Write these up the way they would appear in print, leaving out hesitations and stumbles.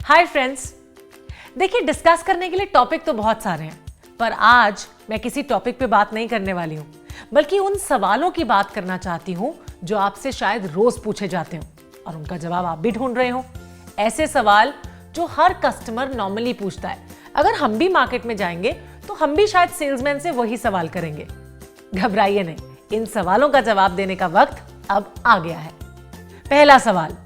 Hi friends, देखिए discuss करने के लिए टॉपिक तो बहुत सारे हैं, पर आज मैं किसी टॉपिक पे बात नहीं करने वाली हूं, बल्कि उन सवालों की बात करना चाहती हूं जो आपसे शायद रोज पूछे जाते हो और उनका जवाब आप भी ढूंढ रहे हो। ऐसे सवाल जो हर कस्टमर नॉर्मली पूछता है। अगर हम भी मार्केट में जाएंगे तो हम भी शायद सेल्समैन से वही सवाल करेंगे। घबराइए नहीं, इन सवालों का जवाब देने का वक्त अब आ गया है। पहला सवाल,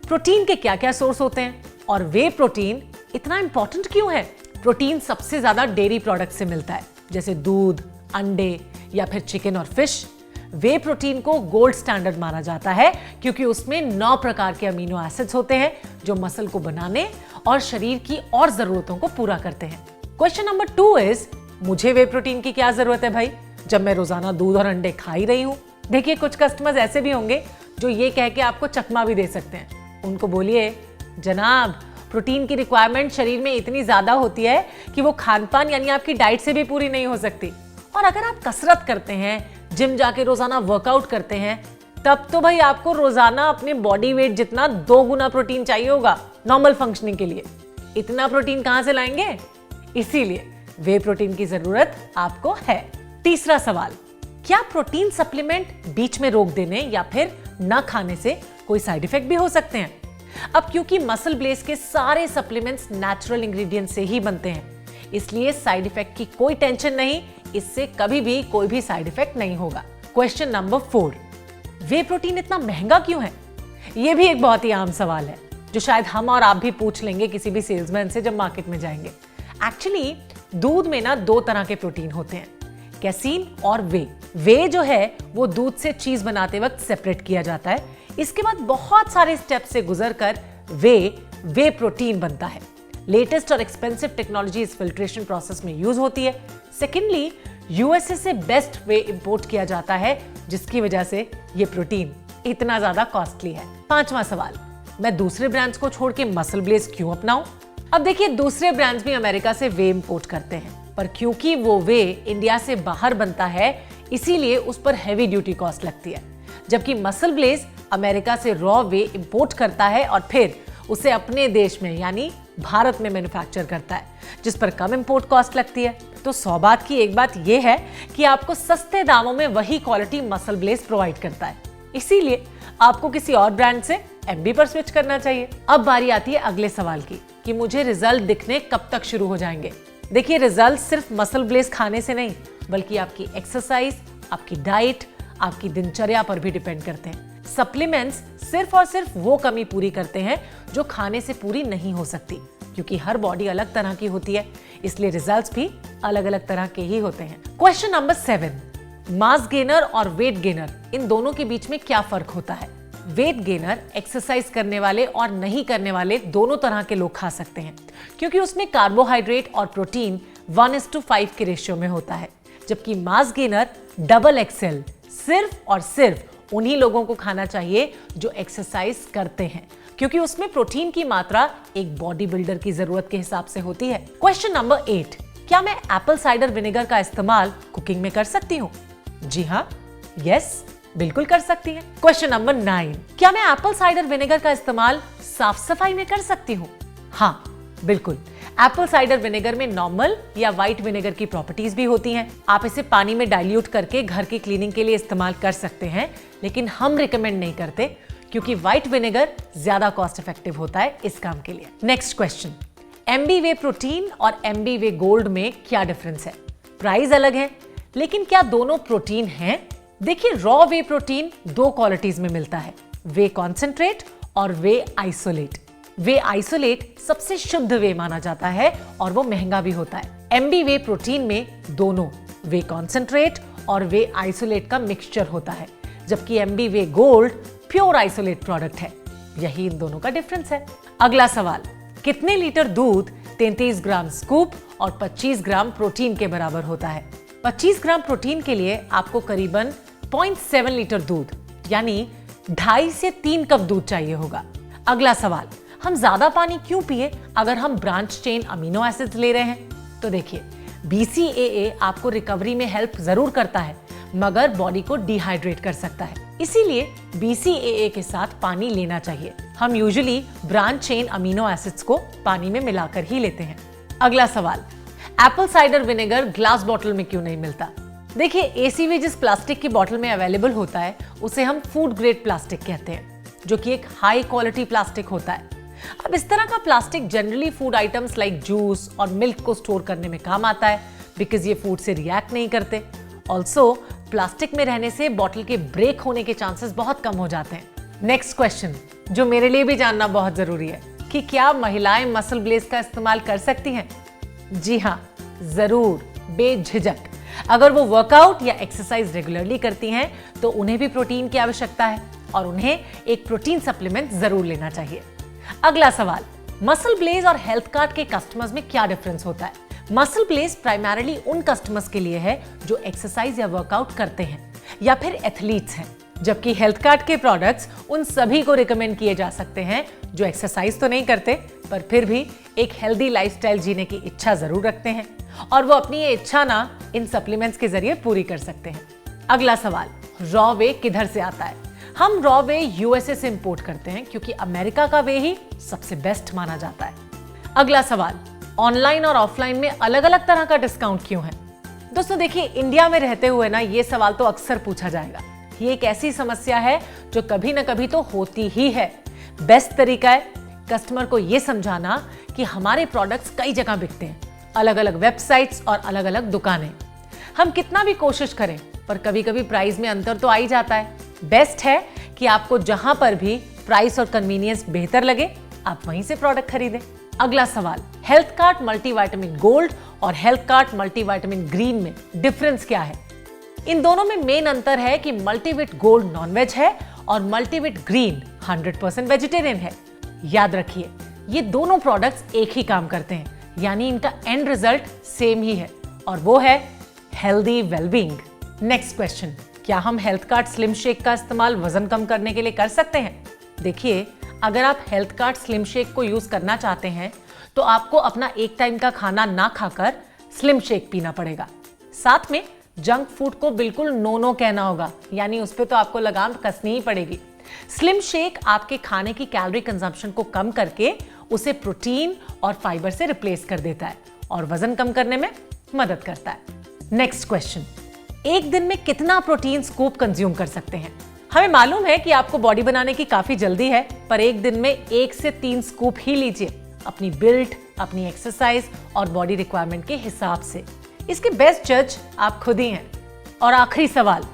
प्रोटीन के क्या क्या सोर्स होते हैं और वे प्रोटीन इतना इंपॉर्टेंट क्यों है? प्रोटीन सबसे ज्यादा डेयरी प्रोडक्ट से मिलता है, जैसे दूध, अंडे या फिर चिकन और फिश। वे प्रोटीन को गोल्ड स्टैंडर्ड माना जाता है क्योंकि उसमें 9 प्रकार के अमीनो एसिड्स होते हैं जो मसल को बनाने और शरीर की और जरूरतों को पूरा करते हैं। क्वेश्चन नंबर 2 इज, मुझे वे प्रोटीन की क्या जरूरत है भाई, जब मैं रोजाना दूध और अंडे खा ही रही हूं? देखिए, कुछ कस्टमर्स ऐसे भी होंगे जो ये कह के आपको चकमा भी दे सकते हैं। उनको बोलिए, जनाब प्रोटीन की रिक्वायरमेंट शरीर में इतनी ज्यादा होती है कि वो खान पान यानी आपकी डाइट से भी पूरी नहीं हो सकती। और अगर आप कसरत करते हैं, जिम जाके रोजाना वर्कआउट करते हैं, तब तो भाई आपको रोजाना अपने बॉडी वेट जितना 2 गुना प्रोटीन चाहिए होगा नॉर्मल फंक्शनिंग के लिए। इतना प्रोटीन कहां से लाएंगे? इसीलिए वे प्रोटीन की जरूरत आपको है। तीसरा सवाल, क्या प्रोटीन सप्लीमेंट बीच में रोक देने या फिर न खाने से कोई साइड इफेक्ट भी हो सकते हैं? अब क्योंकि मसल ब्लेस के सारे सप्लीमेंट्स नेचुरल इंग्रेडिएंट से ही बनते हैं, इसलिए साइड इफेक्ट की कोई टेंशन नहीं, इससे कभी भी कोई भी साइड इफेक्ट नहीं होगा। क्वेश्चन नंबर 4, वे प्रोटीन इतना महंगा क्यों है? यह भी एक बहुत ही आम सवाल है जो शायद हम और आप भी पूछ लेंगे किसी भी सेल्समैन से जब मार्केट में जाएंगे। एक्चुअली दूध में ना 2 तरह के प्रोटीन होते हैं, कैसीन और वे। वे जो है वो दूध से चीज बनाते वक्त सेपरेट किया जाता है। इसके बाद बहुत सारे स्टेप से गुजरकर वे प्रोटीन बनता है। लेटेस्ट और एक्सपेंसिव टेक्नोलॉजी इस फिल्ट्रेशन प्रोसेस में यूज होती है। सेकेंडली, यूएसए से बेस्ट वे इंपोर्ट किया जाता है, जिसकी वजह से ये प्रोटीन इतना ज्यादा कॉस्टली है। 5वां सवाल, मैं दूसरे ब्रांड्स को छोड़ के मसल ब्लेस क्यों अपनाऊं? अब देखिए, दूसरे ब्रांड्स भी अमेरिका से वे इंपोर्ट करते हैं, पर क्योंकि वो वे इंडिया से बाहर बनता है, इसीलिए उस पर हैवी ड्यूटी कॉस्ट लगती है। जबकि मसल ब्लेस अमेरिका से रॉ वे इंपोर्ट करता है और फिर उसे अपने देश में यानी भारत में मैन्युफैक्चर करता है, जिस पर कम इंपोर्ट कॉस्ट लगती है। तो 100 बात की एक बात यह है कि आपको सस्ते दामों में वही क्वालिटी मसल ब्लेस प्रोवाइड करता है, इसीलिए आपको किसी और ब्रांड से एमबी पर स्विच करना चाहिए। अब बारी आती है अगले सवाल की कि मुझे रिजल्ट दिखने कब तक शुरू हो जाएंगे। देखिए, रिजल्ट सिर्फ मसल ब्लेस खाने से नहीं, बल्कि आपकी एक्सरसाइज, आपकी डाइट, आपकी दिनचर्या पर भी डिपेंड करते हैं। सप्लीमेंट्स सिर्फ और सिर्फ वो कमी पूरी करते हैं जो खाने से पूरी नहीं हो सकती, क्योंकि हर बॉडी अलग तरह की होती है, इसलिए रिजल्ट्स भी अलग अलग तरह के ही होते हैं। क्वेश्चन नंबर 7, मास गेनर और वेट गेनर, इन दोनों के बीच में क्या फर्क होता है? वेट गेनर एक्सरसाइज करने वाले और नहीं करने वाले दोनों तरह के लोग खा सकते हैं, क्योंकि उसमें कार्बोहाइड्रेट और प्रोटीन 1:5 के रेशियो में होता है। जबकि मास गेनर डबल एक्सेल सिर्फ और सिर्फ उन्हीं लोगों को खाना चाहिए जो एक्सरसाइज करते हैं, क्योंकि उसमें प्रोटीन की मात्रा एक बॉडी बिल्डर की जरूरत के हिसाब से होती है। क्वेश्चन नंबर 8, क्या मैं एप्पल साइडर विनेगर का इस्तेमाल कुकिंग में कर सकती हूँ? जी हाँ, यस, बिल्कुल कर सकती हैं। क्वेश्चन नंबर 9, क्या मैं एप्पल साइडर विनेगर का इस्तेमाल साफ सफाई में कर सकती हूँ? हाँ, बिल्कुल। एप्पल साइडर विनेगर में नॉर्मल या व्हाइट विनेगर की प्रॉपर्टीज भी होती हैं। आप इसे पानी में डाइल्यूट करके घर की क्लीनिंग के लिए इस्तेमाल कर सकते हैं, लेकिन हम रिकमेंड नहीं करते क्योंकि व्हाइट विनेगर ज्यादा कॉस्ट इफेक्टिव होता है इस काम के लिए। नेक्स्ट क्वेश्चन, एमबी वे प्रोटीन और एमबी वे गोल्ड में क्या डिफरेंस है? प्राइस अलग है, लेकिन क्या दोनों प्रोटीन हैं? देखिए, रॉ वे प्रोटीन 2 क्वालिटीज में मिलता है, वे कॉन्सेंट्रेट और वे आइसोलेट। वे आइसोलेट सबसे शुद्ध वे माना जाता है और वो महंगा भी होता है। एमबी वे प्रोटीन में दोनों वे कॉन्सेंट्रेट और वे आइसोलेट का मिक्सचर होता है, जबकि एमबी वे गोल्ड प्योर आइसोलेट प्रोडक्ट है। यही इन दोनों का डिफरेंस है। अगला सवाल, कितने लीटर दूध 33 ग्राम स्कूप और 25 ग्राम प्रोटीन के बराबर होता है? 25 ग्राम प्रोटीन के लिए आपको करीबन 0.7 लीटर दूध यानी 2.5 से 3 कप दूध चाहिए होगा। अगला सवाल, हम ज्यादा पानी क्यों पिए अगर हम ब्रांच चेन अमीनो एसिड्स ले रहे हैं? तो देखिए, BCAA आपको रिकवरी में हेल्प जरूर करता है, मगर बॉडी को डिहाइड्रेट कर सकता है। इसीलिए BCAA के साथ पानी लेना चाहिए। हम usually branch chain amino acids को पानी में मिलाकर ही लेते हैं। अगला सवाल, Apple cider vinegar glass bottle में क्यों नहीं मिलता? देखिए, ACV जिस प्लास्टिक की बॉटल में अवेलेबल होता है उसे हम फूड ग्रेड प्लास्टिक कहते हैं, जो कि एक हाई क्वालिटी प्लास्टिक होता है। अब इस तरह का plastic generally food items like juice और मिल्क को स्टोर करने में काम आता है, बिकॉज ये फूड से रिएक्ट नहीं करते। ऑल्सो प्लास्टिक में रहने से बॉटल के ब्रेक होने के चांसेस बहुत कम हो जाते हैं। नेक्स्ट क्वेश्चन, जो मेरे लिए भी जानना बहुत जरूरी है, कि क्या महिलाएं मसल ब्लेज का इस्तेमाल कर सकती हैं? जी हाँ, जरूर, बेझिझक। अगर वो वर्कआउट या एक्सरसाइज रेगुलरली करती हैं तो उन्हें भी प्रोटीन की आवश्यकता है और उन्हें एक प्रोटीन सप्लीमेंट जरूर लेना चाहिए। अगला सवाल, मसल ब्लेज और हेल्थ कार्ड के कस्टमर्स में क्या डिफरेंस होता है? मसल ब्लेज प्राइमरीली उन कस्टमर्स के लिए है जो एक्सरसाइज या वर्कआउट करते हैं या फिर एथलीट्स हैं, जबकि हेल्थ कार्ड के प्रोडक्ट्स उन सभी को रिकमेंड किए जा सकते हैं जो एक्सरसाइज तो नहीं करते पर फिर भी एक हेल्दी लाइफस्टाइल जीने की इच्छा जरूर रखते हैं और वो अपनी ये इच्छा ना इन सप्लीमेंट्स के जरिए पूरी कर सकते हैं। अगला सवाल, रॉ वे किधर से आता है? हम रॉ वे USA से इंपोर्ट करते हैं क्योंकि अमेरिका का वे ही सबसे बेस्ट माना जाता है। अगला सवाल, ऑनलाइन और ऑफलाइन में अलग अलग तरह का डिस्काउंट क्यों है? दोस्तों देखिए, इंडिया में रहते हुए ना ये सवाल तो अक्सर पूछा जाएगा। ये एक ऐसी समस्या है जो कभी ना कभी तो होती ही है। बेस्ट तरीका है कस्टमर को ये समझाना कि हमारे प्रोडक्ट्स कई जगह बिकते हैं, अलग अलग वेबसाइट्स और अलग अलग दुकानें। हम कितना भी कोशिश करें पर कभी कभी प्राइस में अंतर तो आ ही जाता है। बेस्ट है कि आपको जहां पर भी प्राइस और कन्वीनियंस बेहतर लगे आप वहीं से प्रोडक्ट खरीदें। अगला सवाल, हेल्थ कार्ड मल्टीविटामिन गोल्ड और हेल्थ कार्ड मल्टीविटामिन ग्रीन में डिफरेंस क्या है? इन दोनों में मेन अंतर है कि मल्टीविट गोल्ड नॉनवेज है और मल्टीविट ग्रीन 100% वेजिटेरियन है। याद रखिए, ये दोनों प्रोडक्ट्स एक ही काम करते हैं, यानी इनका एंड रिजल्ट सेम ही है और वो है हेल्दी वेलबींग। नेक्स्ट क्वेश्चन, क्या हम हेल्थ कार्ड स्लिम शेक का इस्तेमाल वजन कम करने के लिए कर सकते हैं? देखिए, अगर आप हेल्थ कार्ड स्लिम शेक को यूज करना चाहते हैं तो आपको अपना एक टाइम का खाना ना खाकर स्लिम शेक पीना पड़ेगा। साथ में जंक फूड को बिल्कुल नो कहना होगा, यानी उस पे तो आपको लगाम कसनी ही पड़ेगी। स्लिम शेक आपके खाने की कैलोरी कंजम्पशन को कम करके उसे प्रोटीन और फाइबर से रिप्लेस कर देता है और वजन कम करने में मदद करता है। नेक्स्ट क्वेश्चन, एक दिन में कितना प्रोटीन स्कूप कंज्यूम कर सकते हैं? हमें मालूम है कि आपको बॉडी बनाने की काफी जल्दी है, पर एक दिन में 1 से 3 स्कूप ही लीजिए, अपनी बिल्ड, अपनी एक्सरसाइज और बॉडी रिक्वायरमेंट के हिसाब से। इसके बेस्ट जज आप खुद ही हैं। और आखिरी सवाल,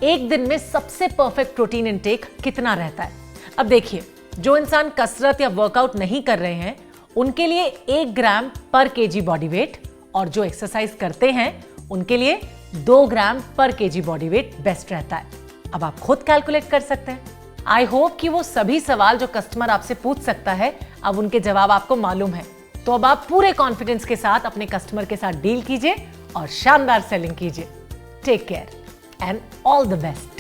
एक दिन में सबसे परफेक्ट प्रोटीन इंटेक कितना रहता है? अब देखिए, जो इंसान कसरत या वर्कआउट नहीं कर रहे हैं उनके लिए 1 ग्राम पर केजी बॉडी वेट और जो एक्सरसाइज करते हैं उनके लिए 2 ग्राम पर केजी बॉडी वेट बेस्ट रहता है। अब आप खुद कैलकुलेट कर सकते हैं। आई होप कि वो सभी सवाल जो कस्टमर आपसे पूछ सकता है अब उनके जवाब आपको मालूम है। तो अब आप पूरे कॉन्फिडेंस के साथ अपने कस्टमर के साथ डील कीजिए और शानदार सेलिंग कीजिए। Take care and all the best.